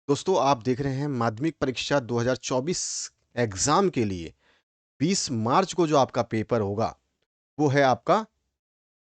दोस्तों आप देख रहे हैं माध्यमिक परीक्षा 2024 एग्जाम के लिए 20 मार्च को जो आपका पेपर होगा वो है आपका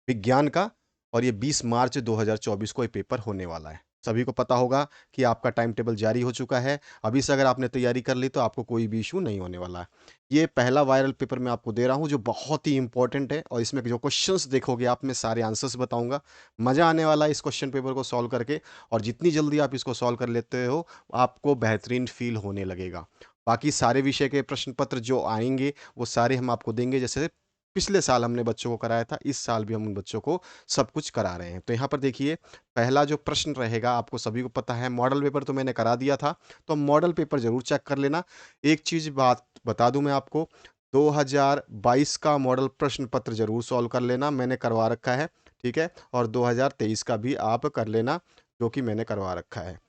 विज्ञान का। और ये 20 मार्च 2024 को ये पेपर होने वाला है। सभी को पता होगा कि आपका टाइम टेबल जारी हो चुका है। अभी से अगर आपने तैयारी कर ली तो आपको कोई भी इशू नहीं होने वाला है। ये पहला वायरल पेपर मैं आपको दे रहा हूँ जो बहुत ही इंपॉर्टेंट है, और इसमें जो क्वेश्चंस देखोगे आप, मैं सारे आंसर्स बताऊंगा। मज़ा आने वाला है इस क्वेश्चन पेपर को सॉल्व करके, और जितनी जल्दी आप इसको सॉल्व कर लेते हो आपको बेहतरीन फील होने लगेगा। बाकी सारे विषय के प्रश्न पत्र जो आएंगे वो सारे हम आपको देंगे। जैसे पिछले साल हमने बच्चों को कराया था, इस साल भी हम उन बच्चों को सब कुछ करा रहे हैं। तो यहाँ पर देखिए, पहला जो प्रश्न रहेगा, आपको सभी को पता है मॉडल पेपर तो मैंने करा दिया था, तो मॉडल पेपर जरूर चेक कर लेना। एक चीज बात बता दूं मैं आपको, 2022 का मॉडल प्रश्न पत्र जरूर सॉल्व कर लेना, मैंने करवा रखा है। ठीक है, और 2023 का भी आप कर लेना जो कि मैंने करवा रखा है।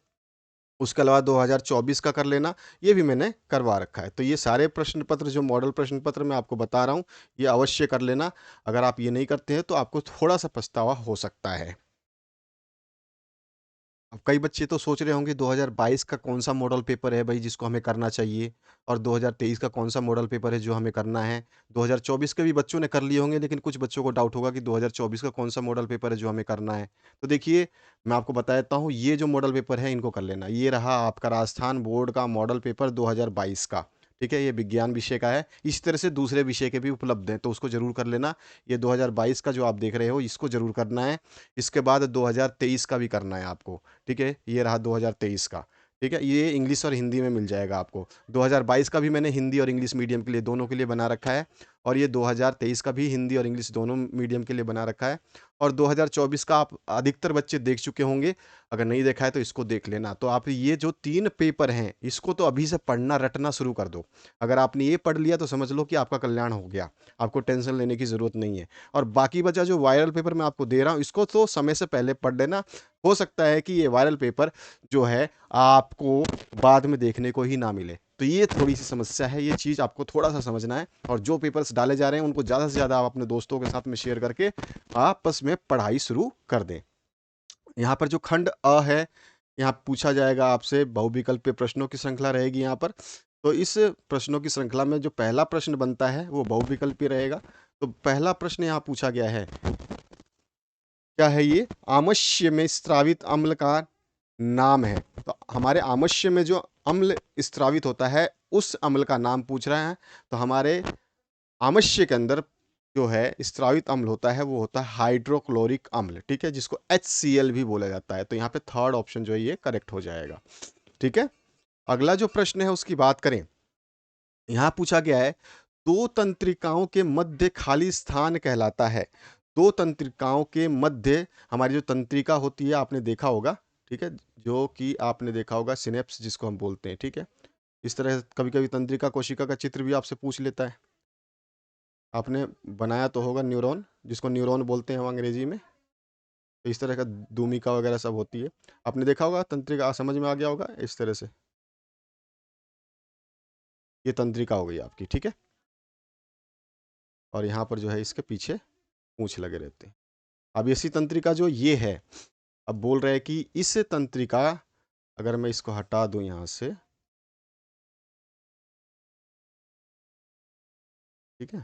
उसके अलावा 2024 का कर लेना, ये भी मैंने करवा रखा है। तो ये सारे प्रश्न पत्र जो मॉडल प्रश्न पत्र मैं आपको बता रहा हूँ, ये अवश्य कर लेना। अगर आप ये नहीं करते हैं तो आपको थोड़ा सा पछतावा हो सकता है। अब कई बच्चे तो सोच रहे होंगे 2022 का कौन सा मॉडल पेपर है भाई जिसको हमें करना चाहिए, और 2023 का कौन सा मॉडल पेपर है जो हमें करना है। 2024 के भी बच्चों ने कर लिए होंगे, लेकिन कुछ बच्चों को डाउट होगा कि 2024 का कौन सा मॉडल पेपर है जो हमें करना है। तो देखिए, मैं आपको बता देता हूँ, ये जो मॉडल पेपर है इनको कर लेना। ये रहा आपका राजस्थान बोर्ड का मॉडल पेपर 2022 का। ठीक है, ये विज्ञान विषय का है। इसी तरह से दूसरे विषय के भी उपलब्ध हैं, तो उसको जरूर कर लेना। ये 2022 का जो आप देख रहे हो इसको जरूर करना है। इसके बाद 2023 का भी करना है आपको। ठीक है, ये रहा 2023 का। ठीक है, ये इंग्लिश और हिंदी में मिल जाएगा आपको। 2022 का भी मैंने हिंदी और इंग्लिश मीडियम के लिए दोनों के लिए बना रखा है, और ये 2023 का भी हिंदी और इंग्लिश दोनों मीडियम के लिए बना रखा है। और 2024 का आप अधिकतर बच्चे देख चुके होंगे, अगर नहीं देखा है तो इसको देख लेना। तो आप ये जो 3 पेपर हैं इसको तो अभी से पढ़ना रटना शुरू कर दो। अगर आपने ये पढ़ लिया तो समझ लो कि आपका कल्याण हो गया, आपको टेंशन लेने की ज़रूरत नहीं है। और बाकी बचा जो वायरल पेपर मैं आपको दे रहा हूँ इसको तो समय से पहले पढ़ लेना। हो सकता है कि ये वायरल पेपर जो है आपको बाद में देखने को ही ना मिले। तो ये थोड़ी सी समस्या है, ये चीज़ आपको थोड़ा सा समझना है। और जो पेपर्स डाले जा रहे हैं उनको ज़्यादा से ज़्यादा आप अपने दोस्तों के साथ में शेयर करके आपस में पढ़ाई शुरू कर दें। यहाँ पर जो खंड अ है, यहाँ पूछा जाएगा आपसे बहुविकल्पीय प्रश्नों की श्रृंखला रहेगी यहाँ पर। तो इस प्रश्नों की श्रृंखला में जो पहला प्रश्न बनता है वो बहुविकल्पीय रहेगा। तो पहला प्रश्न यहाँ पूछा गया है, क्या है ये? आमश्य में स्रावित अम्ल का नाम है। तो हमारे आमश्य में जो अम्ल स्रावित होता है उस अम्ल का नाम पूछ रहे हैं। तो हमारे आमश्य के अंदर जो है स्रावित अम्ल होता है वो होता है हाइड्रोक्लोरिक अम्ल। ठीक है, जिसको HCl भी बोला जाता है। तो यहाँ पे थर्ड ऑप्शन जो है ये करेक्ट हो जाएगा। ठीक है, अगला जो प्रश्न है उसकी बात करें। यहाँ पूछा गया है, दो तंत्रिकाओं के मध्य खाली स्थान कहलाता है। दो तंत्रिकाओं के मध्य हमारी जो तंत्रिका होती है आपने देखा होगा। ठीक है, जो कि आपने देखा होगा सिनेप्स जिसको हम बोलते हैं। ठीक है, इस तरह कभी कभी तंत्रिका कोशिका का चित्र भी आपसे पूछ लेता है। आपने बनाया तो होगा न्यूरॉन, जिसको न्यूरॉन बोलते हैं हम अंग्रेजी में। तो इस तरह का दूमिका वगैरह सब होती है, आपने देखा होगा। तंत्रिका समझ में आ गया होगा इस तरह से। ये तंत्रिका हो गई आपकी। ठीक है, और यहाँ पर जो है इसके पीछे पूंछ लगे रहते हैं। अब इसी तंत्रिका जो ये है, अब बोल रहे हैं कि इस तंत्रिका, अगर मैं इसको हटा दूं यहाँ से, ठीक है,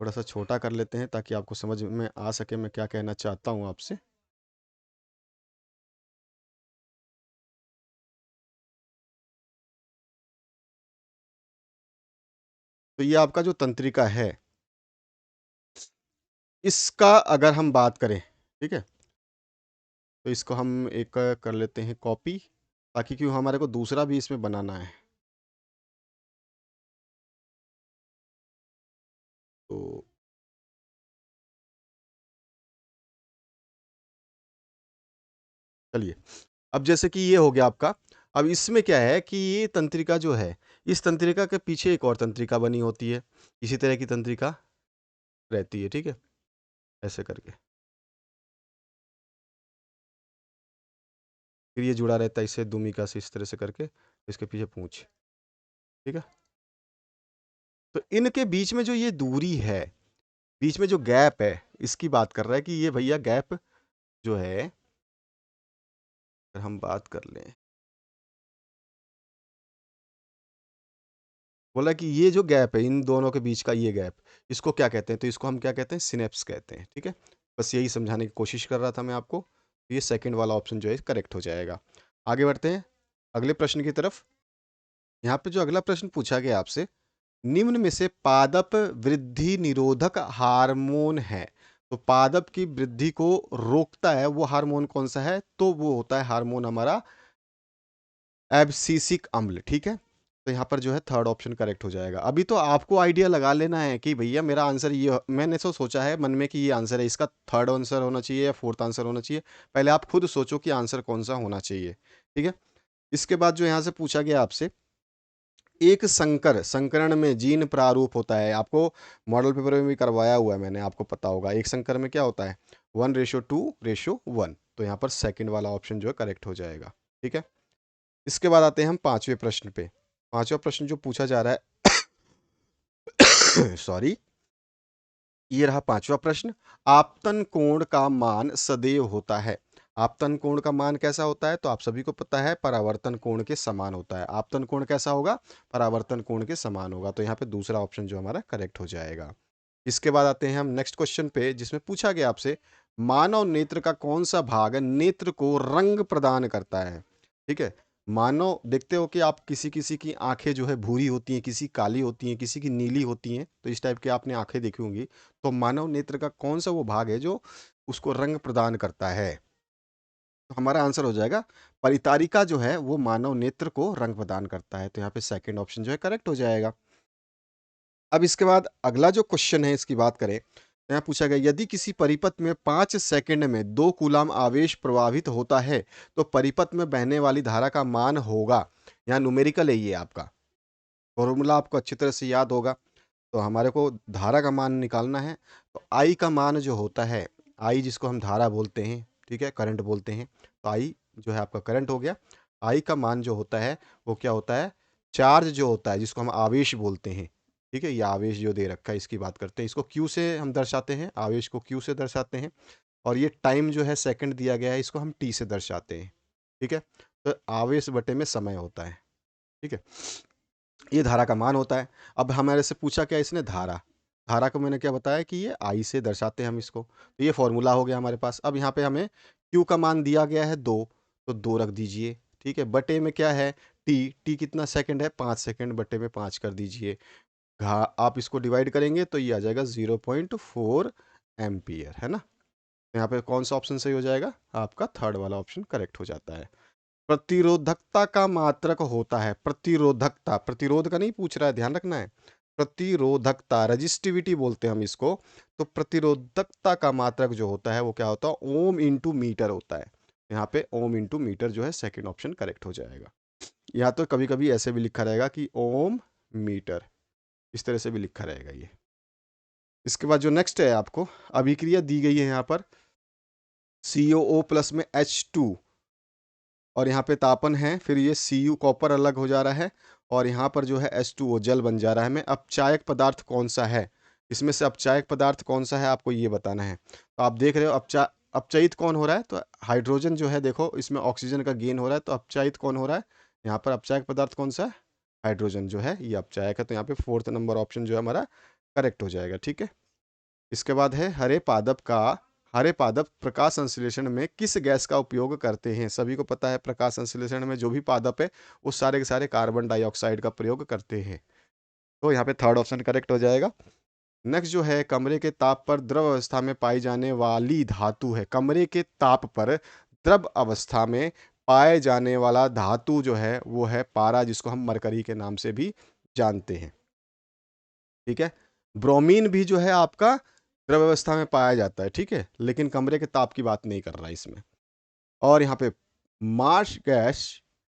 थोड़ा सा छोटा कर लेते हैं ताकि आपको समझ में आ सके मैं क्या कहना चाहता हूँ आपसे। तो ये आपका जो तंत्रिका है, इसका अगर हम बात करें, ठीक है, तो इसको हम एक कर लेते हैं कॉपी, ताकि क्यों हमारे को दूसरा भी इसमें बनाना है। तो चलिए, अब जैसे कि ये हो गया आपका। अब इसमें क्या है कि ये तंत्रिका जो है, इस तंत्रिका के पीछे एक और तंत्रिका बनी होती है, इसी तरह की तंत्रिका रहती है। ठीक है, ऐसे करके फिर ये जुड़ा रहता है इससे दूमिका से, इस तरह से करके इसके पीछे पूंछ। ठीक है, तो इनके बीच में जो ये दूरी है, बीच में जो गैप है, इसकी बात कर रहा है कि ये भैया गैप जो है, अगर हम बात कर लें, बोला कि ये जो गैप है, इन दोनों के बीच का ये गैप, इसको क्या कहते हैं? तो इसको हम क्या कहते हैं? सिनेप्स कहते हैं, ठीक है? बस यही समझाने की कोशिश कर रहा था मैं आपको। ये सेकंड वाला ऑप्शन जो है करेक्ट हो जाएगा। आगे बढ़ते हैं अगले प्रश्न की तरफ। यहाँ पे जो अगला प्रश्न पूछा गया आपसे, निम्न में से पादप वृद्धि निरोधक हार्मोन है, तो पादप की वृद्धि को रोकता है वो हार्मोन कौन सा है? तो वो होता है हार्मोन हमारा एब्सिसिक अम्ल, ठीक है? तो यहाँ पर जो है थर्ड ऑप्शन करेक्ट हो जाएगा। अभी तो आपको आइडिया लगा लेना है कि भैया मेरा आंसर ये, मैंने तो सोचा है मन में कि ये आंसर है, इसका थर्ड आंसर होना चाहिए या फोर्थ आंसर होना चाहिए। पहले आप खुद सोचो कि आंसर कौन सा होना चाहिए, ठीक है? इसके बाद जो यहाँ से पूछा गया आपसे, एक संकरण में जीन प्रारूप होता है। आपको मॉडल पेपर में भी करवाया हुआ है मैंने, आपको पता होगा। एक संकर में क्या होता है? 1:2:1। तो यहाँ पर सेकंड वाला ऑप्शन जो है करेक्ट हो जाएगा, ठीक है? इसके बाद आते हैं हम पांचवें प्रश्न पे। पांचवा प्रश्न जो पूछा जा रहा है सॉरी, ये रहा पांचवा प्रश्न। आपतन कोण का मान सदैव होता है। आपतन कोण का मान कैसा होता है? तो आप सभी को पता है, परावर्तन कोण के समान होता है। आपतन कोण कैसा होगा? परावर्तन कोण के समान होगा। तो यहाँ पे दूसरा ऑप्शन जो हमारा करेक्ट हो जाएगा। इसके बाद आते हैं हम नेक्स्ट क्वेश्चन पे, जिसमें पूछा गया आपसे, मानव नेत्र का कौन सा भाग नेत्र को रंग प्रदान करता है? ठीक है, मानव देखते हो कि आप किसी किसी की आंखें जो है भूरी होती हैं, किसी काली होती हैं, किसी की नीली होती हैं, तो इस टाइप की आपने आंखें देखी होंगी। तो मानव नेत्र का कौन सा वो भाग है जो उसको रंग प्रदान करता है? तो हमारा आंसर हो जाएगा परितारिका जो है वो मानव नेत्र को रंग प्रदान करता है। तो यहाँ पे सेकंड ऑप्शन जो है करेक्ट हो जाएगा। अब इसके बाद अगला जो क्वेश्चन है इसकी बात करें, तो यहाँ पूछा गया, यदि किसी परिपथ में 5 सेकंड में 2 कूलाम आवेश प्रवाहित होता है तो परिपथ में बहने वाली धारा का मान होगा। यहाँ न्यूमेरिकल है ये आपका, फॉर्मूला आपको अच्छी तरह से याद होगा। तो हमारे को धारा का मान निकालना है। तो आई का मान जो होता है, आई जिसको हम धारा बोलते हैं, ठीक है, करंट बोलते हैं, तो आई जो है आपका करंट हो गया। आई का मान जो होता है वो क्या होता है? चार्ज जो होता है, जिसको हम आवेश बोलते हैं, ठीक है, ये आवेश जो दे रखा है इसकी बात करते हैं। इसको क्यू से हम दर्शाते हैं, आवेश को क्यू से दर्शाते हैं। और ये टाइम जो है सेकंड दिया गया है, इसको हम टी से दर्शाते हैं, ठीक है। तो आवेश बटे में समय होता है, ठीक है। ये धारा का मान होता है। अब हमारे से पूछा क्या इसने? धारा। धारा को मैंने क्या बताया कि ये आई से दर्शाते हैं हम इसको। तो ये फॉर्मूला हो गया हमारे पास। अब यहाँ पे हमें क्यू का मान दिया गया है 2, तो 2 रख दीजिए, ठीक है। बटे में क्या है? टी, टी कितना सेकंड है? 5 सेकंड, बटे में 5 कर दीजिए। आप इसको डिवाइड करेंगे तो ये आ जाएगा 0.4 एम्पियर, है ना। यहाँ पे कौन सा ऑप्शन सही हो जाएगा? आपका थर्ड वाला ऑप्शन करेक्ट हो जाता है। प्रतिरोधकता का मात्रक होता है, प्रतिरोधकता, प्रतिरोध का नहीं पूछ रहा है, ध्यान रखना है। प्रतिरोधकता, रजिस्टिविटी बोलते हैं हम इसको। तो प्रतिरोधकता का मात्रक जो होता है वो क्या होता है? ओम इंटू मीटर होता है। यहाँ पे ओम इंटू मीटर जो है सेकंड ऑप्शन करेक्ट हो जाएगा। या तो कभी कभी ऐसे भी लिखा रहेगा कि ओम मीटर, इस तरह से भी लिखा रहेगा ये। इसके बाद जो नेक्स्ट है, आपको अभिक्रिया दी गई है यहाँ पर, COO प्लस में H2, और यहाँ पे तापन है, फिर ये Cu कॉपर अलग हो जा रहा है, और यहाँ पर जो है H2O जल बन जा रहा है। में अपचायक पदार्थ कौन सा है? इसमें से अपचायक पदार्थ कौन सा है आपको ये बताना है। तो आप देख रहे हो अपचयित कौन हो रहा है? तो हाइड्रोजन जो है, देखो इसमें ऑक्सीजन का गेन हो रहा है, तो अपचयित कौन हो रहा है? यहाँ पर अपचायक पदार्थ कौन सा है? हाइड्रोजन जो है ये अपचायक है। तो यहाँ पे फोर्थ नंबर ऑप्शन जो है हमारा करेक्ट हो जाएगा, ठीक है। इसके बाद है हरे पादप प्रकाश संश्लेषण में किस गैस का उपयोग करते हैं? सभी को पता है प्रकाश संश्लेषण में जो भी पादप है वो सारे के सारे कार्बन डाइऑक्साइड का प्रयोग करते हैं। तो यहाँ पे थर्ड ऑप्शन करेक्ट हो जाएगा। नेक्स्ट जो है, कमरे के ताप पर द्रव अवस्था में पाई जाने वाली धातु है। कमरे के ताप पर द्रव अवस्था में पाए जाने वाला धातु जो है वो है पारा, जिसको हम मरकरी के नाम से भी जानते हैं, ठीक है। ब्रोमीन भी जो है आपका द्रव अवस्था में पाया जाता है, ठीक है, लेकिन कमरे के ताप की बात नहीं कर रहा है इसमें। और यहाँ पे मार्श गैस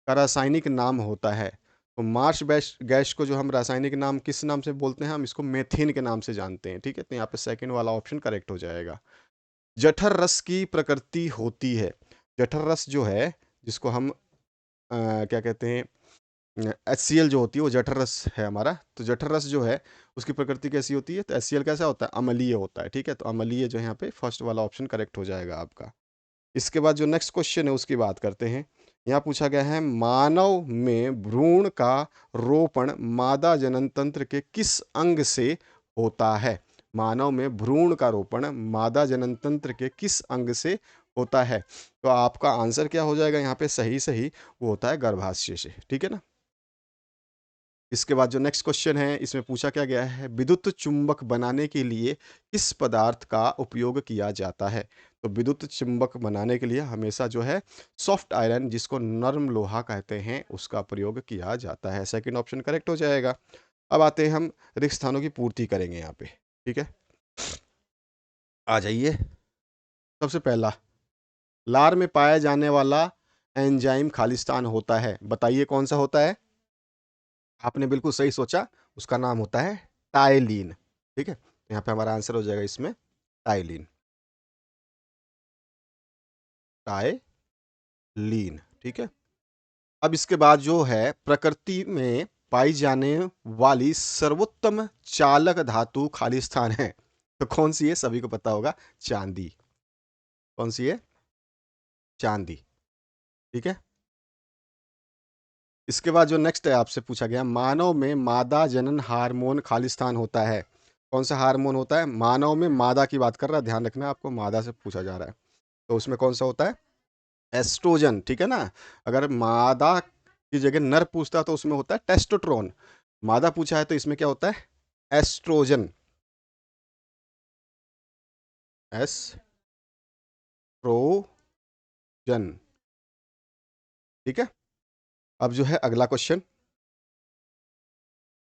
का रासायनिक नाम होता है। तो मार्श गैस को जो हम रासायनिक नाम किस नाम से बोलते हैं? हम इसको मेथेन के नाम से जानते हैं, ठीक है। तो यहाँ पे सेकंड वाला ऑप्शन करेक्ट हो जाएगा। जठर रस की प्रकृति होती है। जठर रस जो है, जिसको हम क्या कहते हैं, HCl जो होती है वो जठर रस है हमारा। तो जठर रस जो है उसकी प्रकृति कैसी होती है? तो HCl कैसा होता है? अम्लीय होता है, ठीक है। तो अम्लीय जो है यहाँ पे फर्स्ट वाला ऑप्शन करेक्ट हो जाएगा आपका। इसके बाद जो नेक्स्ट क्वेश्चन है उसकी बात करते हैं। यहाँ पूछा गया है मानव में भ्रूण का रोपण मादा जनन तंत्र के किस अंग से होता है? मानव में भ्रूण का रोपण मादा जनन तंत्र के किस अंग से होता है? तो आपका आंसर क्या हो जाएगा यहाँ पे सही सही, वो होता है गर्भाशय से, ठीक है ना? इसके बाद जो नेक्स्ट क्वेश्चन है इसमें पूछा क्या गया है विद्युत चुंबक बनाने के लिए किस पदार्थ का उपयोग किया जाता है? तो विद्युत चुंबक बनाने के लिए हमेशा जो है सॉफ्ट आयरन जिसको नर्म लोहा कहते हैं उसका प्रयोग किया जाता है। सेकंड ऑप्शन करेक्ट हो जाएगा। अब आते हैं हम रिक्त स्थानों की पूर्ति करेंगे यहाँ पे, ठीक है? आ जाइए। सबसे पहला, लार में पाया जाने वाला एंजाइम खालिस्तान होता है, बताइए कौन सा होता है? आपने बिल्कुल सही सोचा, उसका नाम होता है टाइलिन, ठीक है? तो यहाँ पे हमारा आंसर हो जाएगा इसमें टाइलिन, टाइलीन, ठीक है? अब इसके बाद जो है प्रकृति में पाई जाने वाली सर्वोत्तम चालक धातु खालिस्तान है, तो कौन सी है? सभी को पता होगा, चांदी। कौन सी है? चांदी, ठीक है? इसके बाद जो नेक्स्ट है आपसे पूछा गया मानव में मादा जनन हार्मोन खालिस्तान होता है, कौन सा हार्मोन होता है? मानव में मादा की बात कर रहा है, ध्यान रखना आपको, मादा से पूछा जा रहा है, तो उसमें कौन सा होता है? एस्ट्रोजन, ठीक है ना? अगर मादा की जगह नर पूछता तो उसमें होता है टेस्टोस्टेरोन, मादा पूछा है तो इसमें क्या होता है? एस्ट्रोजन, एस्ट्रोजन, ठीक है? अब जो है अगला क्वेश्चन,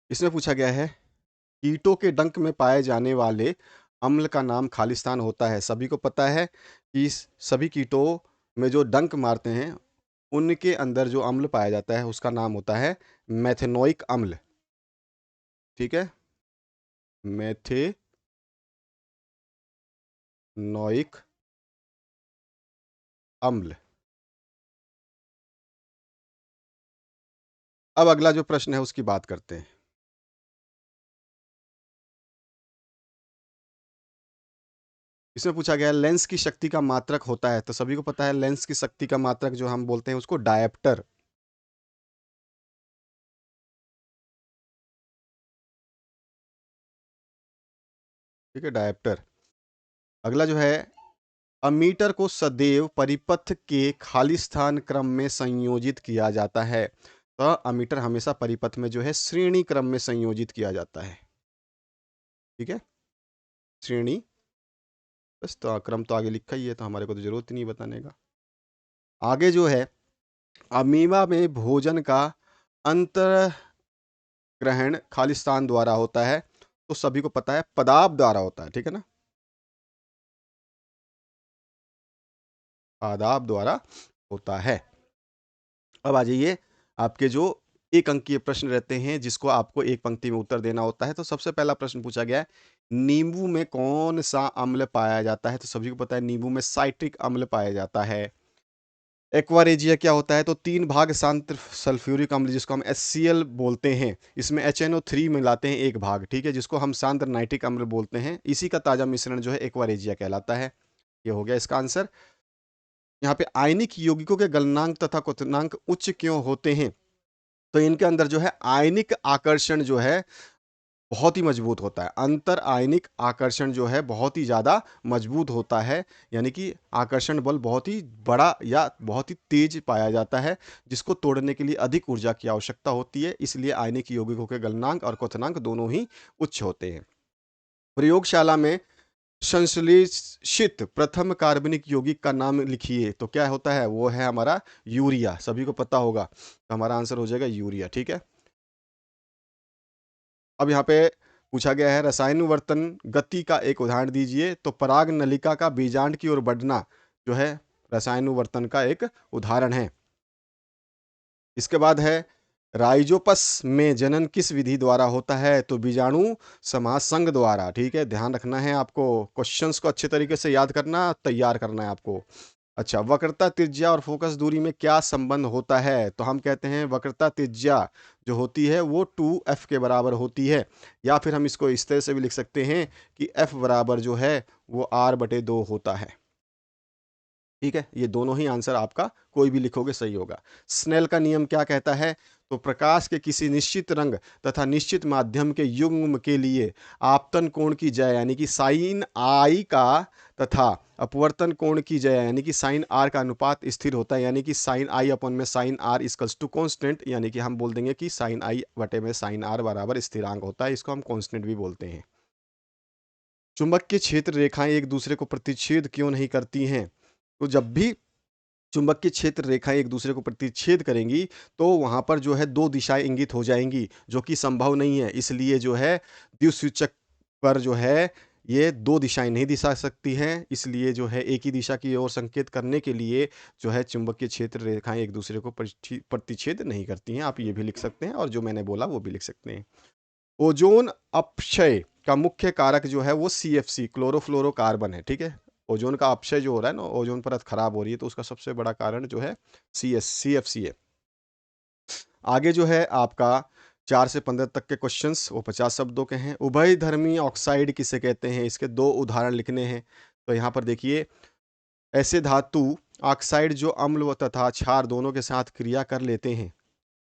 इसमें पूछा गया है कीटों के डंक में पाए जाने वाले अम्ल का नाम खालिस्तान होता है। सभी को पता है कि सभी कीटों में जो डंक मारते हैं उनके अंदर जो अम्ल पाया जाता है उसका नाम होता है मेथेनोइक अम्ल, ठीक है? मेथेनोइक अम्ल। अब अगला जो प्रश्न है उसकी बात करते हैं। इसमें पूछा गया है लेंस की शक्ति का मात्रक होता है, तो सभी को पता है लेंस की शक्ति का मात्रक जो हम बोलते हैं उसको डायप्टर, ठीक है? डायप्टर। अगला जो है अमीटर को सदैव परिपथ के खालिस्तान क्रम में संयोजित किया जाता है, तो अमीटर हमेशा परिपथ में जो है श्रेणी क्रम में संयोजित किया जाता है, ठीक है? श्रेणी, बस तो क्रम तो आगे लिखा ही है तो हमारे को तो जरूरत ही नहीं बताने का। आगे जो है अमीबा में भोजन का अंतर ग्रहण खालिस्तान द्वारा होता है, तो सभी को पता है पदार्थ द्वारा होता है, ठीक है ना? आदाब द्वारा होता है। अब आ जाइए आपके जो एक अंकीय प्रश्न रहते हैं जिसको आपको एक पंक्ति में उत्तर देना होता है। तो सबसे पहला प्रश्न पूछा गया है नींबू में कौन सा अम्ल पाया जाता है? तो सभी को पता है नींबू में साइट्रिक अम्ल पाया जाता है। एक्वारेजिया क्या होता है? तो 3 भाग शांत सल्फ्यूरिक अम्ल जिसको हम HCl बोलते हैं, इसमें HNO3 मिलाते हैं 1 भाग, ठीक है? जिसको हम शांत नाइट्रिक अम्ल बोलते हैं। इसी का ताज़ा मिश्रण जो है एक्वारेजिया कहलाता है। ये हो गया इसका आंसर। यहाँ पे आयनिक यौगिकों के गलनांक तथा क्वथनांक उच्च क्यों होते हैं? तो इनके अंदर जो है आयनिक आकर्षण जो है बहुत ही मजबूत होता है। अंतर आयनिक आकर्षण जो है बहुत ही ज़्यादा मजबूत होता है, यानी कि आकर्षण बल बहुत ही बड़ा या बहुत ही तेज पाया जाता है, जिसको तोड़ने के लिए अधिक ऊर्जा की आवश्यकता होती है। इसलिए आयनिक यौगिकों के गलनांक और क्वथनांक दोनों ही उच्च होते हैं। प्रयोगशाला में संश्लेषित प्रथम कार्बनिक यौगिक का नाम लिखिए, तो क्या होता है? वो है हमारा यूरिया, सभी को पता होगा, तो हमारा आंसर हो जाएगा यूरिया, ठीक है? अब यहाँ पे पूछा गया है रसायनुवर्तन गति का एक उदाहरण दीजिए, तो पराग नलिका का बीजांड की ओर बढ़ना जो है रसायनुवर्तन का एक उदाहरण है। इसके बाद है राइजोपस में जनन किस विधि द्वारा होता है? तो बीजाणु समासंग द्वारा, ठीक है? ध्यान रखना है आपको, क्वेश्चंस को अच्छे तरीके से याद करना, तैयार करना है आपको। अच्छा, वक्रता त्रिज्या और फोकस दूरी में क्या संबंध होता है? तो हम कहते हैं वक्रता त्रिज्या जो होती है वो 2f के बराबर होती है, या फिर हम इसको इस तरह से भी लिख सकते हैं कि f बराबर जो है वो r/2 होता है, ठीक है, ये दोनों ही आंसर आपका कोई भी लिखोगे सही होगा। स्नेल का नियम क्या कहता है? तो प्रकाश के किसी निश्चित रंग तथा निश्चित माध्यम के युग्म के लिए आपतन कोण की जया यानी कि साइन आई का तथा अपवर्तन कोण की जया यानी कि साइन आर का अनुपात स्थिर होता है, यानी कि साइन आई अपॉन में sine r equals to constant, यानी कि हम बोल देंगे कि साइन आई बटे में साइन आर बराबर स्थिरांक होता है, इसको हम कांस्टेंट भी बोलते हैं। चुंबकीय क्षेत्र रेखाएं एक दूसरे को प्रतिच्छेद क्यों नहीं करती हैं? तो जब भी चुंबकीय क्षेत्र रेखाएं एक दूसरे को प्रतिच्छेद करेंगी तो वहां पर जो है दो दिशाएं इंगित हो जाएंगी, जो कि संभव नहीं है। इसलिए जो है द्विसूचक पर जो है ये दो दिशाएं नहीं दिखा सकती हैं, इसलिए जो है एक ही दिशा की ओर संकेत करने के लिए जो है चुंबकीय क्षेत्र रेखाएं एक दूसरे को प्रतिच्छेद नहीं करती हैं। आप ये भी लिख सकते हैं और जो मैंने बोला वो भी लिख सकते हैं। ओजोन अपक्षय का मुख्य कारक जो है वो CFC क्लोरोफ्लोरोकार्बन है। ठीक है, ओजोन का अपक्षय जो हो रहा है ना, ओजोन परत खराब हो रही है, तो उसका सबसे बड़ा कारण जो है CFC है। आगे जो है आपका 4 से 15 तक के क्वेश्चंस वो 50 शब्दों के हैं। उभयधर्मी ऑक्साइड किसे कहते हैं? इसके दो उदाहरण लिखने हैं। तो यहाँ पर देखिए, ऐसे धातु ऑक्साइड जो अम्ल तथा क्षार दोनों के साथ क्रिया कर लेते हैं,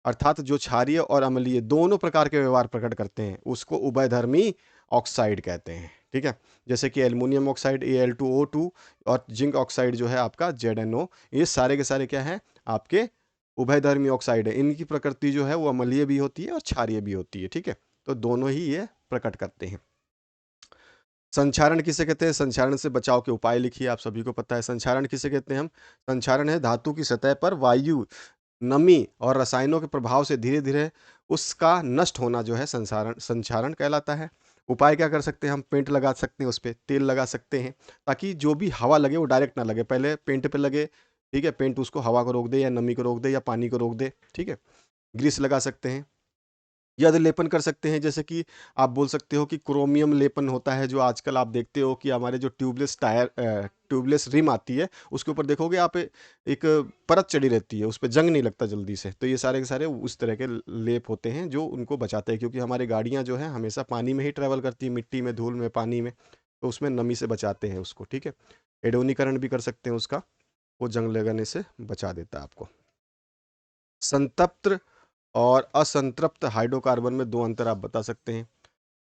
अर्थात जो क्षारीय और अम्लीय दोनों प्रकार के व्यवहार प्रकट करते हैं, उसको उभयधर्मी ऑक्साइड कहते हैं। ठीक है, जैसे कि एल्युमिनियम ऑक्साइड Al2O2 और जिंक ऑक्साइड जो है आपका ZnO, ये सारे के सारे क्या है आपके उभयधर्मी ऑक्साइड है। इनकी प्रकृति जो है वो अम्लीय भी होती है और क्षारीय भी होती है। ठीक है, तो दोनों ही ये प्रकट करते हैं। संक्षारण किसे कहते हैं? संक्षारण से बचाव के उपाय लिखिए, आप सभी को पता है। संक्षारण किसे कहते हैं? हम संक्षारण है धातु की सतह पर वायु, नमी और रसायनों के प्रभाव से धीरे धीरे उसका नष्ट होना जो है संसारण संक्षारण कहलाता है। उपाय क्या कर सकते हैं? हम पेंट लगा सकते हैं, उस पर तेल लगा सकते हैं, ताकि जो भी हवा लगे वो डायरेक्ट ना लगे, पहले पेंट पे लगे। ठीक है, पेंट उसको हवा को रोक दे या नमी को रोक दे या पानी को रोक दे। ठीक है, ग्रीस लगा सकते हैं, यदि लेपन कर सकते हैं, जैसे कि आप बोल सकते हो कि क्रोमियम लेपन होता है, जो आजकल आप देखते हो कि हमारे जो ट्यूबलेस रिम आती है उसके ऊपर देखोगे आप एक परत चढ़ी रहती है, उस पर जंग नहीं लगता जल्दी से। तो ये सारे के सारे उस तरह के लेप होते हैं जो उनको बचाते हैं, क्योंकि हमारी गाड़ियां जो है हमेशा पानी में ही ट्रैवल करती है, मिट्टी में, धूल में, पानी में, तो उसमें नमी से बचाते हैं उसको। ठीक है, एडोनीकरण भी कर सकते हैं उसका, वो जंग लगने से बचा देता है आपको। संतप्त और असंतृप्त हाइड्रोकार्बन में दो अंतर आप बता सकते हैं।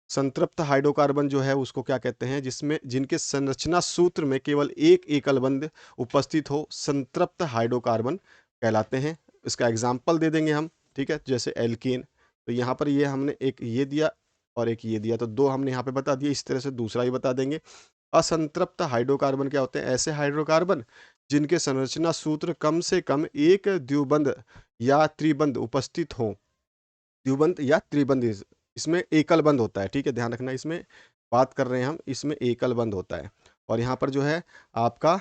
संतृप्त हाइड्रोकार्बन जो है उसको क्या कहते हैं? जिसमें जिनके संरचना सूत्र में केवल एक एकल बंध उपस्थित हो, संतृप्त हाइड्रोकार्बन कहलाते हैं। इसका एग्जाम्पल दे देंगे हम। ठीक है, जैसे एल्केन, तो यहाँ पर ये हमने एक ये दिया और एक ये दिया, तो दो हमने यहाँ पे बता दिए। इस तरह से दूसरा ही बता देंगे। असंतृप्त हाइड्रोकार्बन क्या होते हैं? ऐसे हाइड्रोकार्बन जिनके संरचना सूत्र कम से कम एक द्विबंध या त्रिबंध उपस्थित हो। द्विबंध या त्रिबंध इसमें एकल बंध होता है। ठीक है, ध्यान रखना, इसमें बात कर रहे हैं हम, इसमें एकल बंध होता है। और यहाँ पर जो है आपका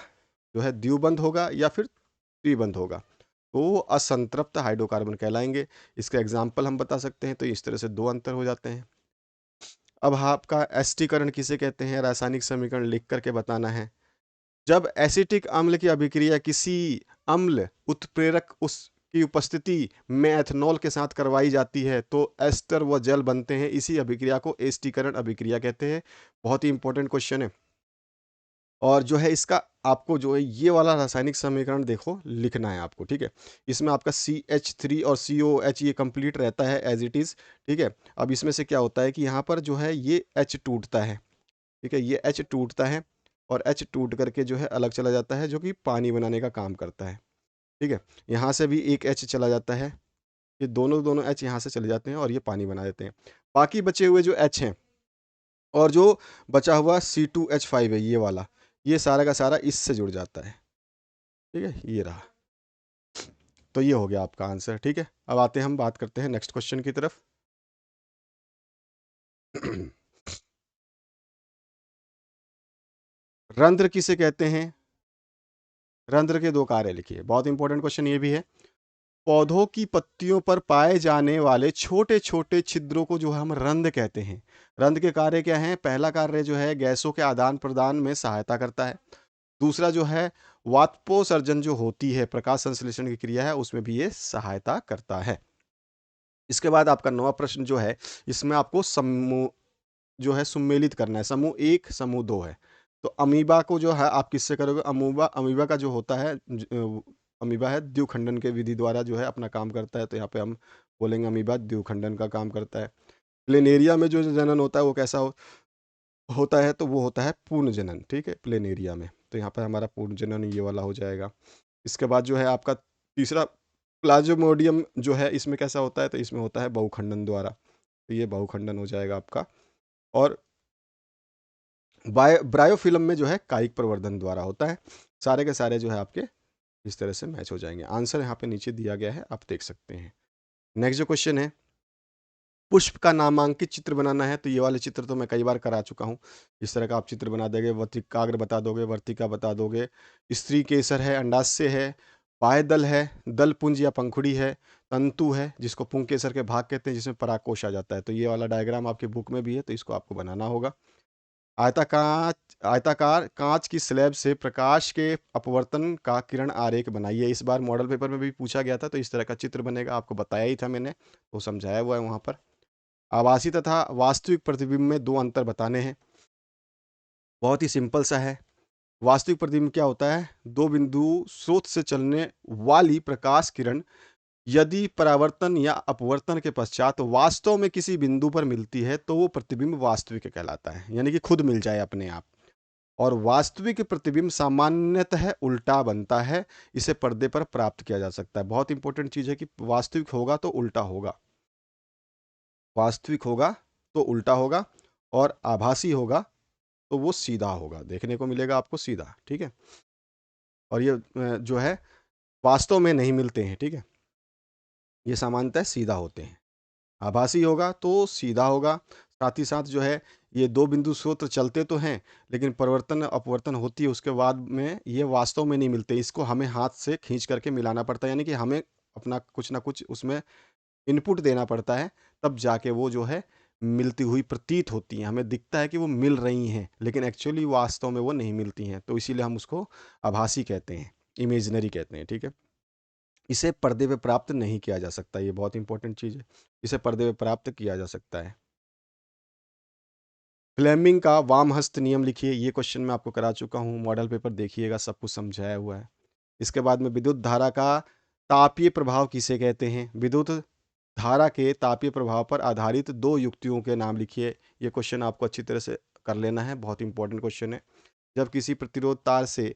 जो है द्विबंध होगा या फिर त्रिबंध होगा, तो वो असंतृप्त हाइड्रोकार्बन कहलाएंगे। इसका एग्जाम्पल हम बता सकते हैं। तो इस तरह से दो अंतर हो जाते हैं। अब आपका एस्टीकरण किसे कहते हैं? रासायनिक समीकरण लिख करके बताना है। जब एसिटिक अम्ल की अभिक्रिया किसी अम्ल उत्प्रेरक उस की उपस्थिति में एथनॉल के साथ करवाई जाती है तो एस्टर व जल बनते हैं। इसी अभिक्रिया को एस्टीकरण अभिक्रिया कहते हैं। बहुत ही इंपॉर्टेंट क्वेश्चन है। और जो है इसका आपको जो है ये वाला रासायनिक समीकरण देखो लिखना है आपको। ठीक है, इसमें आपका CH3 और COH ये कंप्लीट रहता है एज इट इज़। ठीक है, अब इसमें से क्या होता है कि यहाँ पर जो है ये H टूटता है। ठीक है, ये H टूटता है और H टूट करके जो है अलग चला जाता है, जो कि पानी बनाने का काम करता है। ठीक है, यहाँ से भी एक H चला जाता है, ये दोनों दोनों H यहाँ से चले जाते हैं और ये पानी बना देते हैं। बाकी बचे हुए जो H हैं और जो बचा हुआ C2H5 है ये वाला, ये सारा का सारा इससे जुड़ जाता है। ठीक है, ये रहा। तो ये हो गया आपका आंसर। ठीक है, अब आते हैं, हम बात करते हैं नेक्स्ट क्वेश्चन की तरफ। रंध्र किसे कहते हैं? रंध्र के दो कार्य लिखिए, बहुत इंपॉर्टेंट क्वेश्चन ये भी है। पौधों की पत्तियों पर पाए जाने वाले छोटे छोटे छिद्रों को जो हम रंध्र कहते हैं। रंध्र के कार्य क्या हैं? पहला कार्य जो है गैसों के आदान प्रदान में सहायता करता है। दूसरा जो है वाष्पोत्सर्जन जो होती है, प्रकाश संश्लेषण की क्रिया है, उसमें भी ये सहायता करता है। इसके बाद आपका नवा प्रश्न जो है, इसमें आपको समूह जो है सम्मिलित करना है। समूह 1 समूह 2 है। तो अमीबा को जो है आप किससे करोगे? अमीबा का जो होता है अमीबा है द्विखंडन के विधि द्वारा जो है अपना काम करता है, तो यहाँ पे हम बोलेंगे अमीबा द्विखंडन का काम करता है। प्लेनेरिया में जो जनन होता है वो कैसा होता है? तो वो होता है पूर्ण जनन, ठीक है, प्लेनेरिया में। तो यहाँ पर हमारा पूर्ण जनन ये वाला हो जाएगा। इसके बाद जो है आपका तीसरा प्लाज्मोडियम जो है, इसमें कैसा होता है? तो इसमें होता है बहुखंडन द्वारा, तो ये बहुखंडन हो जाएगा आपका। और ब्रायोफिल्म में जो है कायिक प्रवर्धन द्वारा होता है। सारे के सारे जो है आपके इस तरह से मैच हो जाएंगे। आंसर यहाँ पे नीचे दिया गया है, आप देख सकते हैं। नेक्स्ट जो क्वेश्चन है, पुष्प का नामांकित चित्र बनाना है। तो ये वाले चित्र तो मैं कई बार करा चुका हूँ। इस तरह का आप चित्र बना दोगे, वर्तिकाग्र बता दोगे, वर्तिका बता दोगे, स्त्री केसर है, अंडाशय है, पायदल है, दल पुंज या पंखुड़ी है, तंतु है जिसको पुंकेसर के भाग कहते हैं, जिसमें परागकोश आ जाता है। तो ये वाला डायग्राम आपकी बुक में भी है, तो इसको आपको बनाना होगा। आयताकार कांच की स्लैब से प्रकाश के अपवर्तन का किरण आरेख बनाइए। इस बार मॉडल पेपर में भी पूछा गया था, तो इस तरह का चित्र बनेगा, आपको बताया ही था मैंने, तो समझाया हुआ है वहाँ पर। आभासी तथा वास्तविक प्रतिबिंब में दो अंतर बताने हैं। बहुत ही सिंपल सा है। वास्तविक प्रतिबिंब क्या होता है? दो बिंदु स्रोत से चलने वाली प्रकाश किरण यदि परावर्तन या अपवर्तन के पश्चात वास्तव में किसी बिंदु पर मिलती है, तो वो प्रतिबिंब वास्तविक कहलाता है, यानी कि खुद मिल जाए अपने आप। और वास्तविक प्रतिबिंब सामान्यतः उल्टा बनता है, इसे पर्दे पर प्राप्त किया जा सकता है। बहुत इंपॉर्टेंट चीज है कि वास्तविक होगा तो उल्टा होगा, वास्तविक होगा तो उल्टा होगा, और आभासी होगा तो वो सीधा होगा, देखने को मिलेगा आपको सीधा, ठीक है। और ये जो है वास्तव में नहीं मिलते हैं, ठीक है, ये सामान्यतः सीधा होते हैं। आभासी होगा तो सीधा होगा, साथ ही साथ जो है ये दो बिंदु स्रोत चलते तो हैं, लेकिन परिवर्तन अपवर्तन होती है उसके बाद में ये वास्तव में नहीं मिलते, इसको हमें हाथ से खींच करके मिलाना पड़ता है, यानी कि हमें अपना कुछ ना कुछ उसमें इनपुट देना पड़ता है, तब जाके वो जो है मिलती हुई प्रतीत होती हैं, हमें दिखता है कि वो मिल रही हैं, लेकिन एक्चुअली वास्तव में वो नहीं मिलती हैं, तो इसीलिए हम उसको आभासी कहते हैं, इमेजिनरी कहते हैं, ठीक है। इसे पर्दे पे प्राप्त नहीं किया जा सकता, ये बहुत इंपॉर्टेंट चीज़ है, इसे पर्दे पे प्राप्त किया जा सकता है। फ्लेमिंग का वाम हस्त नियम लिखिए, ये क्वेश्चन मैं आपको करा चुका हूँ, मॉडल पेपर देखिएगा, सब कुछ समझाया हुआ है। इसके बाद में विद्युत धारा का तापीय प्रभाव किसे कहते हैं? विद्युत धारा के तापीय प्रभाव पर आधारित दो युक्तियों के नाम लिखिए। ये क्वेश्चन आपको अच्छी तरह से कर लेना है, बहुत इंपॉर्टेंट क्वेश्चन है। जब किसी प्रतिरोध तार से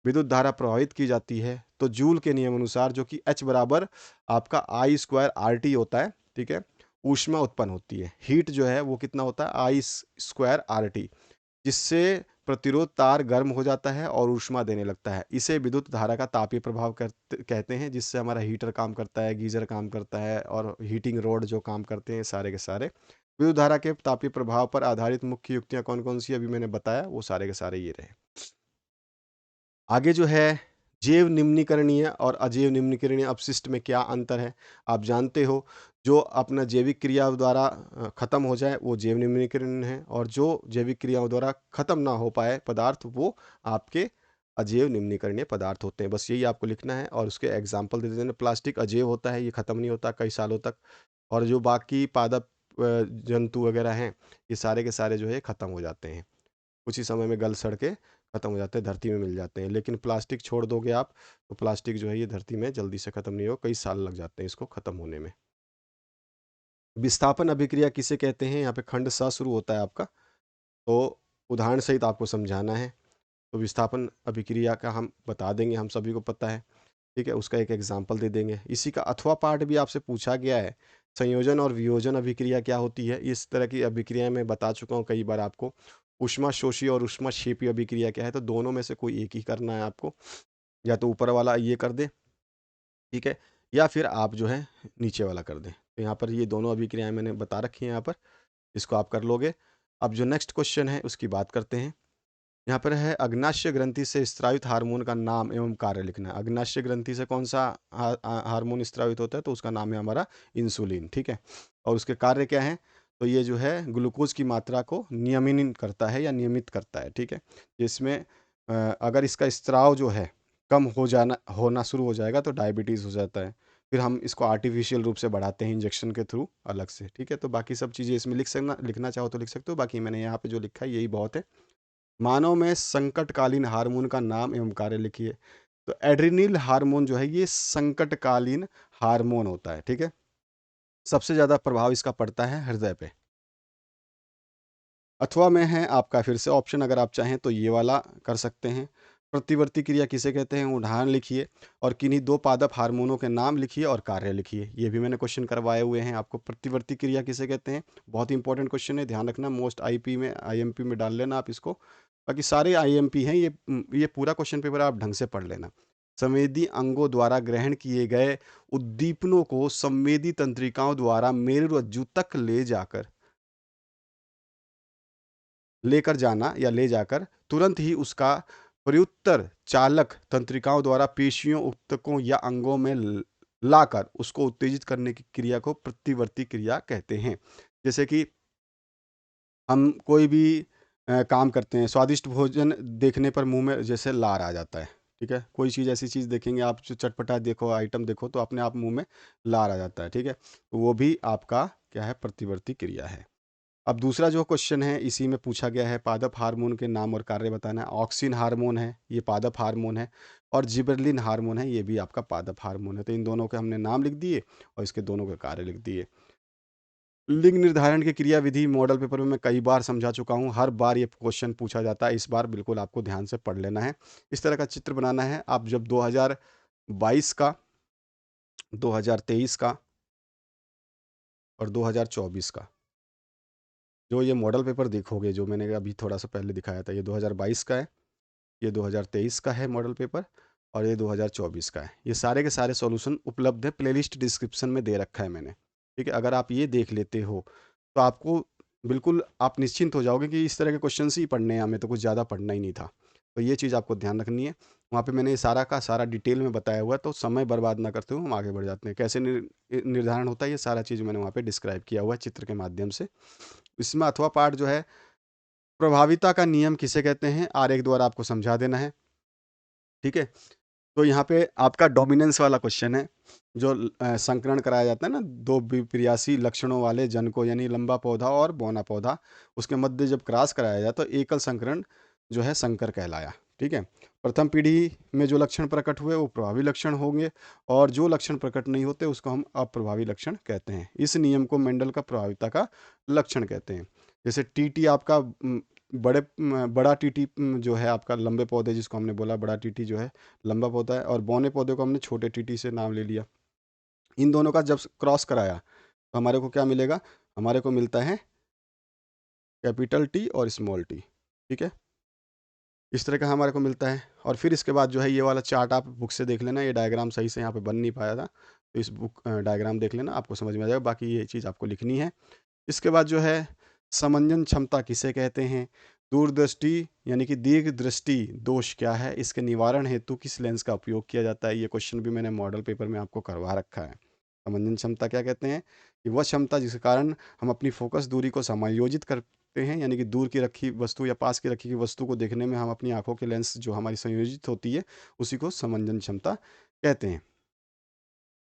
विद्युत धारा प्रवाहित की जाती है, तो जूल के नियम अनुसार, जो कि H बराबर आपका आई स्क्वायर आर टी होता है, ठीक है, ऊष्मा उत्पन्न होती है। हीट जो है वो कितना होता है? आई स्क्वायर आर टी, जिससे प्रतिरोध तार गर्म हो जाता है और ऊष्मा देने लगता है। इसे विद्युत धारा का तापीय प्रभाव कहते हैं, जिससे हमारा हीटर काम करता है, गीजर काम करता है, और हीटिंग रोड जो काम करते हैं, सारे के सारे विद्युत धारा के तापीय प्रभाव पर आधारित मुख्य युक्तियां कौन कौन सी अभी मैंने बताया, वो सारे के सारे ये रहे। आगे जो है जैव निम्नीकरणीय और अजैव निम्नीकरणीय अपशिष्ट में क्या अंतर है? आप जानते हो, जो अपना जैविक क्रिया द्वारा खत्म हो जाए वो जैव निम्नीकरण है, और जो जैविक क्रियाओं द्वारा खत्म ना हो पाए पदार्थ, वो आपके अजैव निम्नीकरणीय पदार्थ होते हैं। बस यही आपको लिखना है, और उसके एग्जाम्पल दे देना। प्लास्टिक अजैव होता है, ये खत्म नहीं होता कई सालों तक, और जो बाकी पादप जंतु वगैरह हैं, ये सारे के सारे जो है खत्म हो जाते हैं, कुछ ही समय में गल सड़ के खत्म हो जाते हैं, धरती में मिल जाते हैं। लेकिन प्लास्टिक छोड़ दोगे आप, तो प्लास्टिक जो है ये धरती में जल्दी से खत्म नहीं हो, कई साल लग जाते हैं इसको खत्म होने में। विस्थापन अभिक्रिया किसे कहते हैं? यहाँ पे खंड स शुरू होता है आपका, तो उदाहरण सहित आपको समझाना है। तो विस्थापन अभिक्रिया का हम बता देंगे, हम सभी को पता है, ठीक है, उसका एक एग्जाम्पल दे देंगे। इसी का अथवा पार्ट भी आपसे पूछा गया है, संयोजन और वियोजन अभिक्रिया क्या होती है? इस तरह की अभिक्रिया मैं बता चुका हूँ कई बार आपको। ऊष्मा शोषी और ऊष्मा क्षेपी अभिक्रिया क्या है? तो दोनों में से कोई एक ही करना है आपको, या तो ऊपर वाला ये कर दे, ठीक है, या फिर आप जो है नीचे वाला कर दें। तो यहाँ पर ये दोनों अभिक्रियाएं मैंने बता रखी हैं यहाँ पर, इसको आप कर लोगे। अब जो नेक्स्ट क्वेश्चन है उसकी बात करते हैं। यहाँ पर है अग्नाशय ग्रंथि से स्रावित हार्मोन का नाम एवं कार्य लिखना है। अग्नाशय ग्रंथि से कौन सा हार्मोन स्रावित होता है? तो उसका नाम है हमारा इंसुलिन, ठीक है। और उसके कार्य क्या है? तो ये जो है ग्लूकोज की मात्रा को नियमित करता है या नियमित करता है, ठीक है। जिसमें अगर इसका स्त्राव जो है कम होना शुरू हो जाएगा, तो डायबिटीज़ हो जाता है। फिर हम इसको आर्टिफिशियल रूप से बढ़ाते हैं इंजेक्शन के थ्रू अलग से, ठीक है। तो बाकी सब चीज़ें इसमें लिखना चाहो तो लिख सकते हो, बाकी मैंने यहाँ पे जो लिखा है यही बहुत है। मानव में संकटकालीन हार्मोन का नाम एवं कार्य लिखिए। तो एड्रिनल हार्मोन जो है ये संकटकालीन हार्मोन होता है, ठीक है? सबसे ज़्यादा प्रभाव इसका पड़ता है हृदय पे। अथवा में है आपका फिर से ऑप्शन, अगर आप चाहें तो ये वाला कर सकते हैं। प्रतिवर्ती क्रिया किसे कहते हैं, उदाहरण लिखिए और किन्हीं दो पादप हार्मोनों के नाम लिखिए और कार्य लिखिए। ये भी मैंने क्वेश्चन करवाए हुए हैं आपको। प्रतिवर्ती क्रिया किसे कहते हैं, बहुत ही इंपॉर्टेंट क्वेश्चन है, ध्यान रखना। मोस्ट आईपी में आईएमपी में डाल लेना आप इसको। बाकी सारे आईएमपी हैं ये पूरा क्वेश्चन पेपर आप ढंग से पढ़ लेना। संवेदी अंगों द्वारा ग्रहण किए गए उद्दीपनों को संवेदी तंत्रिकाओं द्वारा मेरुरज्जु तक लेकर जाना या ले जाकर तुरंत ही उसका प्रत्युत्तर चालक तंत्रिकाओं द्वारा पेशियों, ऊतकों या अंगों में लाकर उसको उत्तेजित करने की क्रिया को प्रतिवर्ती क्रिया कहते हैं। जैसे कि हम कोई भी काम करते हैं, स्वादिष्ट भोजन देखने पर मुंह में जैसे लार आ जाता है, ठीक है? कोई चीज़, ऐसी चीज़ देखेंगे आप, जो चटपटा देखो, आइटम देखो, तो अपने आप मुंह में लार आ जाता है, ठीक है? तो वो भी आपका क्या है, प्रतिवर्ती क्रिया है। अब दूसरा जो क्वेश्चन है इसी में पूछा गया है, पादप हार्मोन के नाम और कार्य बताना है। ऑक्सिन हार्मोन है, ये पादप हार्मोन है, और जिबरेलिन हार्मोन है, ये भी आपका पादप हार्मोन है। तो इन दोनों के हमने नाम लिख दिए और इसके दोनों के कार्य लिख दिए। लिंग निर्धारण की क्रियाविधि मॉडल पेपर में मैं कई बार समझा चुका हूँ, हर बार ये क्वेश्चन पूछा जाता है, इस बार बिल्कुल आपको ध्यान से पढ़ लेना है। इस तरह का चित्र बनाना है आप, जब 2022 का, 2023 का और 2024 का जो ये मॉडल पेपर देखोगे, जो मैंने अभी थोड़ा सा पहले दिखाया था, ये 2022 का है, ये 2023 का है मॉडल पेपर, और ये 2024 का है। ये सारे के सारे सॉल्यूशन उपलब्ध है, प्लेलिस्ट डिस्क्रिप्शन में दे रखा है मैंने, ठीक है? अगर आप ये देख लेते हो तो आपको बिल्कुल आप निश्चिंत हो जाओगे कि इस तरह के क्वेश्चन ही पढ़ने हैं, हमें तो कुछ ज़्यादा पढ़ना ही नहीं था। तो ये चीज़ आपको ध्यान रखनी है। वहाँ पे मैंने ये सारा का सारा डिटेल में बताया हुआ है, तो समय बर्बाद ना करते हुए हम आगे बढ़ जाते हैं। कैसे निर्धारण होता है, ये सारा चीज़ मैंने वहाँ पे डिस्क्राइब किया हुआ है चित्र के माध्यम से। इसमें अथवा पार्ट जो है, प्रभाविता का नियम किसे कहते हैं, आरेख द्वारा आपको समझा देना है, ठीक है? तो यहाँ पे आपका डोमिनेंस वाला क्वेश्चन है, जो संकरण कराया जाता है ना, दो विपर्यासी लक्षणों वाले जन को, यानी लंबा पौधा और बौना पौधा, उसके मध्य जब क्रॉस कराया जाए तो एकल संकरण जो है संकर कहलाया, ठीक है? प्रथम पीढ़ी में जो लक्षण प्रकट हुए वो प्रभावी लक्षण होंगे, और जो लक्षण प्रकट नहीं होते उसको हम अप्रभावी लक्षण कहते हैं। इस नियम को मेंडल का प्रभाविता का लक्षण कहते हैं। जैसे टीटी आपका बड़ा टीटी जो है आपका, लंबे पौधे जिसको हमने बोला, बड़ा टीटी जो है लंबा पौधा है, और बौने पौधे को हमने छोटे टीटी से नाम ले लिया। इन दोनों का जब क्रॉस कराया तो हमारे को क्या मिलेगा, हमारे को मिलता है कैपिटल टी और स्मॉल टी, ठीक है? इस तरह का हमारे को मिलता है। और फिर इसके बाद जो है, ये वाला चार्ट आप बुक से देख लेना, ये डायग्राम सही से यहाँ पे बन नहीं पाया था, तो इस बुक डायग्राम देख लेना, आपको समझ में आ जाएगा। बाकी ये चीज़ आपको लिखनी है। इसके बाद जो है, समंजन क्षमता किसे कहते हैं, दूरदृष्टि यानी कि दीर्घ दृष्टि दोष क्या है, इसके निवारण हेतु किस लेंस का उपयोग किया जाता है, ये क्वेश्चन भी मैंने मॉडल पेपर में आपको करवा रखा है। समंजन क्षमता क्या कहते हैं, कि वह क्षमता जिसके कारण हम अपनी फोकस दूरी को समायोजित करते हैं, यानी कि दूर की रखी वस्तु या पास की रखी हुई वस्तु को देखने में हम अपनी आंखों के लेंस जो हमारी संयोजित होती है, उसी को समंजन क्षमता कहते हैं।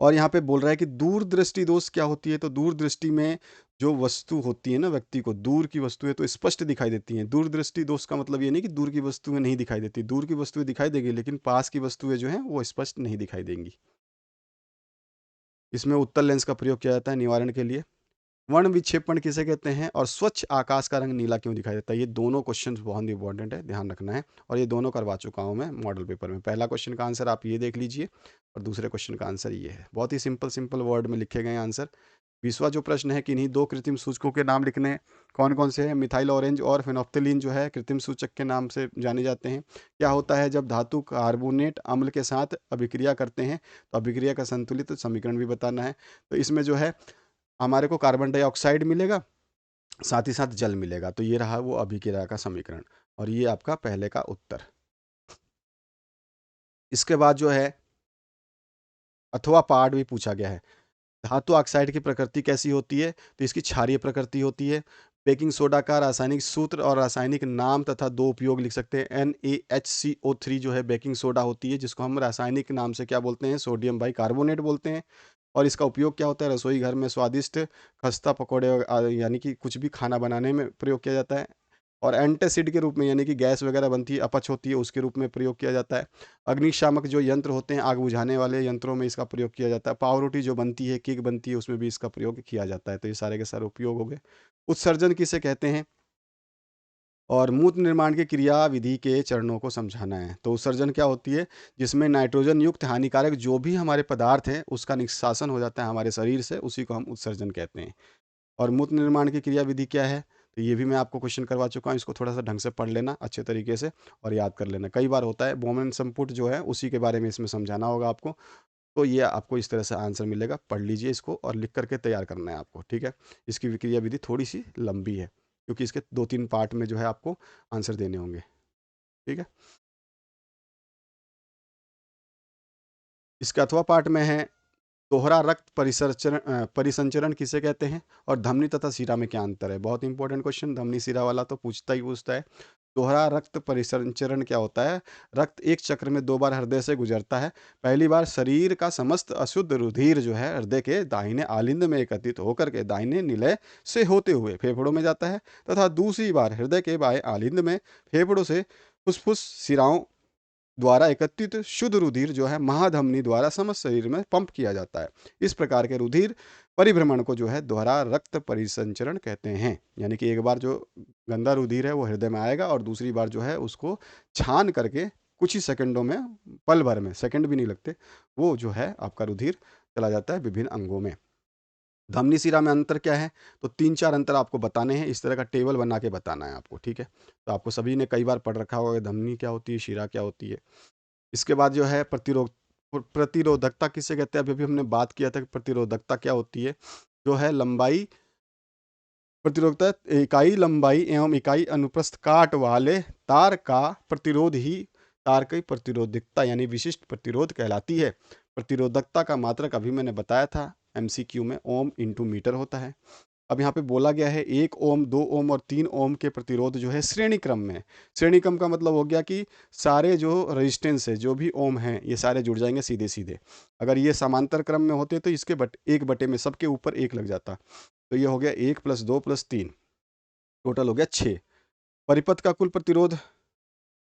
और यहाँ पे बोल रहा है कि दूरदृष्टि दोष क्या होती है, तो दूरदृष्टि में जो वस्तु होती है ना, व्यक्ति को दूर की वस्तुएं तो स्पष्ट दिखाई देती हैं। दूरदृष्टि दोष का मतलब ये नहीं कि दूर की वस्तुएं नहीं दिखाई देती, दूर की वस्तुएं दिखाई देगी, लेकिन पास की वस्तुएं जो हैं वो स्पष्ट नहीं दिखाई देंगी। इसमें उत्तल लेंस का प्रयोग किया जाता है निवारण के लिए। वर्ण विक्षेपण किसे कहते हैं, और स्वच्छ आकाश का रंग नीला क्यों दिखाई देता है, ये दोनों क्वेश्चंस बहुत इंपॉर्टेंट है, ध्यान रखना है। और ये दोनों करवा चुका हूँ मैं मॉडल पेपर में। पहला क्वेश्चन का आंसर आप ये देख लीजिए, और दूसरे क्वेश्चन का आंसर ये है। बहुत ही सिंपल सिंपल वर्ड में लिखे गए आंसर। 20वां जो प्रश्न है, किन्हीं दो कृत्रिम सूचकों के नाम लिखने हैं। कौन कौन से हैं, मिथाइल ऑरेंज और फेनोप्थलीन जो है कृत्रिम सूचक के नाम से जाने जाते हैं। क्या होता है जब धातु कार्बोनेट अम्ल के साथ अभिक्रिया करते हैं, तो अभिक्रिया का संतुलित समीकरण भी बताना है। तो इसमें जो है हमारे को कार्बन डाइऑक्साइड मिलेगा, साथ ही साथ जल मिलेगा, तो ये रहा वो अभिक्रिया का समीकरण, और ये आपका पहले का उत्तर। इसके बाद जो है, अथवा पार्ट भी पूछा गया है। धातु ऑक्साइड की प्रकृति कैसी होती है, तो इसकी क्षारीय प्रकृति होती है। बेकिंग सोडा का रासायनिक सूत्र और रासायनिक नाम तथा दो उपयोग लिख सकते हैं। NaHCO3 जो है बेकिंग सोडा होती है, जिसको हम रासायनिक नाम से क्या बोलते हैं, सोडियम बाइकार्बोनेट बोलते हैं। और इसका उपयोग क्या होता है, रसोई घर में स्वादिष्ट खस्ता पकौड़े यानी कि कुछ भी खाना बनाने में प्रयोग किया जाता है। और एंटासिड के रूप में, यानी कि गैस वगैरह बनती है, अपच होती है, उसके रूप में प्रयोग किया जाता है। अग्निशामक जो यंत्र होते हैं, आग बुझाने वाले यंत्रों में इसका प्रयोग किया जाता है। पावरोटी जो बनती है, केक बनती है, उसमें भी इसका प्रयोग किया जाता है। तो ये सारे के सारे उपयोग हो गए। उत्सर्जन किसे कहते हैं? और मूत्र निर्माण की क्रिया विधि के चरणों को समझाना है। तो उत्सर्जन क्या होती है? जिसमें नाइट्रोजन युक्त हानिकारक जो भी हमारे पदार्थ हैं, उसका निष्कासन हो जाता है हमारे शरीर से, उसी को हम उत्सर्जन कहते हैं। और मूत्र निर्माण की क्रिया विधि क्या है? तो ये भी मैं आपको क्वेश्चन करवा चुका हूँ, इसको थोड़ा सा ढंग से पढ़ लेना अच्छे तरीके से और याद कर लेना। कई बार होता है बोमेन संपुट जो है, उसी के बारे में इसमें समझाना होगा आपको। तो ये आपको इस तरह से आंसर मिलेगा, पढ़ लीजिए इसको और लिख करके तैयार करना है आपको, ठीक है। इसकी विक्रिया विधि थोड़ी सी लंबी है, क्योंकि इसके 2-3 पार्ट में जो है आपको आंसर देने होंगे, ठीक है। इसके अथवा पार्ट में है, दोहरा रक्त परिसंचरण किसे कहते हैं? और धमनी तथा शिरा में क्या अंतर है? बहुत इंपॉर्टेंट क्वेश्चन, धमनी शिरा वाला तो पूछता ही पूछता है। दोहरा रक्त परिसंचरण क्या होता है? रक्त एक चक्र में 2 बार हृदय से गुजरता है। पहली बार शरीर का समस्त अशुद्ध रुधिर जो है हृदय के दाहिने आलिंद में एकत्रित होकर के दाहिने निलय से होते हुए फेफड़ों में जाता है, तथा दूसरी बार हृदय के बाएं आलिंद में फेफड़ों से फुसफुस शिराओं द्वारा एकत्रित शुद्ध रुधिर जो है महाधमनी द्वारा समस्त शरीर में पंप किया जाता है। इस प्रकार के रुधिर परिभ्रमण को जो है दोहरा रक्त परिसंचरण कहते हैं। यानी कि एक बार जो गंदा रुधिर है वो हृदय में आएगा और दूसरी बार जो है उसको छान करके कुछ ही सेकंडों में, पल भर में, सेकंड भी नहीं लगते, वो जो है आपका रुधिर चला जाता है विभिन्न अंगों में। धमनी शिरा में अंतर क्या है? तो 3-4 अंतर आपको बताने हैं, इस तरह का टेबल बना के बताना है आपको, ठीक है। तो आपको सभी ने कई बार पढ़ रखा होगा धमनी क्या होती है, शिरा क्या होती है। इसके बाद जो है प्रतिरोधकता किसे कहते हैं? अभी-अभी हमने बात किया था कि प्रतिरोधकता क्या होती है? जो है लंबाई, प्रतिरोधकता इकाई लंबाई एवं इकाई अनुप्रस्थ काट वाले तार का प्रतिरोध ही तार की प्रतिरोधकता यानी विशिष्ट प्रतिरोध कहलाती है। प्रतिरोधकता का मात्रक अभी मैंने बताया था एमसीक्यू में, ओम इंटू मीटर होता है। अब यहाँ पे बोला गया है 1 ओम, 2 ओम और 3 ओम के प्रतिरोध जो है श्रेणी क्रम में है। श्रेणी क्रम का मतलब हो गया कि सारे जो रेजिस्टेंस है, जो भी ओम हैं, ये सारे जुड़ जाएंगे सीधे सीधे। अगर ये समांतर क्रम में होते तो इसके एक बटे में सबके ऊपर एक लग जाता। तो ये हो गया 1 + 2 + 3, टोटल हो गया 6। परिपथ का कुल प्रतिरोध,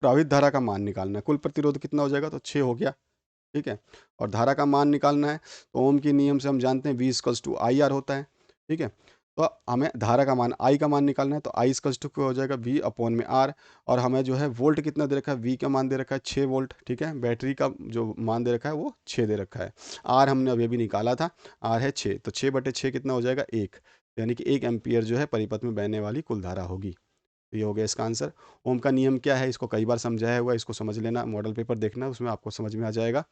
प्रवाहित धारा का मान निकालना है। कुल प्रतिरोध कितना हो जाएगा? तो 6 हो गया, ठीक है। और धारा का मान निकालना है, तो ओम के नियम से हम जानते हैं V = IR होता है, ठीक है। तो हमें धारा का मान, I का मान निकालना है, तो I = क्या हो जाएगा? V/R। और हमें जो है वोल्ट कितना दे रखा है? V का मान दे रखा है 6 वोल्ट, ठीक है। बैटरी का जो मान दे रखा है वो 6 दे रखा है। R हमने अभी अभी निकाला था, R है 6, तो 6/6 कितना हो जाएगा? 1, यानी कि 1 एम्पीयर जो है परिपथ में बहने वाली कुल धारा होगी। तो ये हो गया इसका आंसर। ओम का नियम क्या है? इसको कई बार समझाया हुआ है, इसको समझ लेना, मॉडल पेपर देखना, उसमें आपको समझ में आ जाएगा।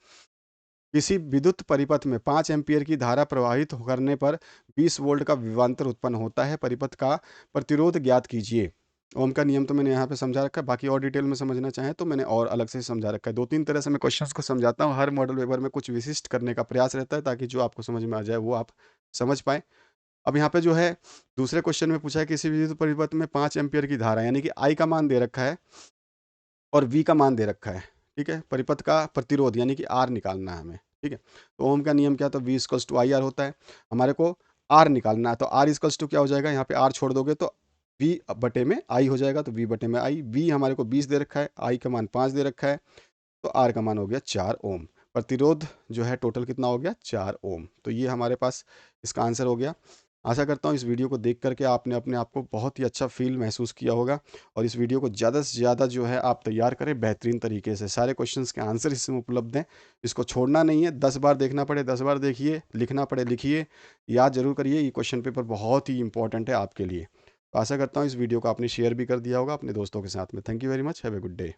किसी विद्युत परिपथ में 5 एम्पीयर की धारा प्रवाहित करने पर 20 वोल्ट का विभवांतर उत्पन्न होता है। परिपथ का प्रतिरोध ज्ञात कीजिए। ओम का नियम तो मैंने यहाँ पे समझा रखा है, बाकी और डिटेल में समझना चाहें तो मैंने और अलग से समझा रखा है। 2-3 तरह से मैं क्वेश्चंस को समझाता हूँ, हर मॉडल पेपर में कुछ विशिष्ट करने का प्रयास रहता है, ताकि जो आपको समझ में आ जाए वो आप समझ पाएँ। अब यहाँ पे जो है दूसरे क्वेश्चन में पूछा है किसी विद्युत परिपथ में 5 एम्पीयर की धारा, यानी कि आई का मान दे रखा है और वी का मान दे रखा है, ठीक है। परिपथ का प्रतिरोध यानी कि आर निकालना है हमें, ठीक है। तो ओम का नियम क्या, तो V = IR होता है। हमारे को आर निकालना है, तो आर = क्या हो जाएगा? यहाँ पे आर छोड़ दोगे तो V बटे में आई हो जाएगा, तो V बटे में आई। V हमारे को 20 दे रखा है, आई का मान 5 दे रखा है, तो आर का मान हो गया 4 ओम। प्रतिरोध जो है टोटल कितना हो गया? 4 ओम। तो ये हमारे पास इसका आंसर हो गया। आशा करता हूँ इस वीडियो को देख करके आपने अपने आप को बहुत ही अच्छा फील महसूस किया होगा, और इस वीडियो को ज़्यादा से ज़्यादा जो है आप तैयार करें बेहतरीन तरीके से। सारे क्वेश्चंस के आंसर इसमें उपलब्ध हैं, इसको छोड़ना नहीं है। 10 बार देखना पड़े 10 बार देखिए, लिखना पड़े लिखिए, याद जरूर करिए। ये क्वेश्चन पेपर बहुत ही इंपॉर्टेंट है आपके लिए। तो आशा करता हूँ इस वीडियो को आपने शेयर भी कर दिया होगा अपने दोस्तों के साथ में। Thank you very much, have a good day.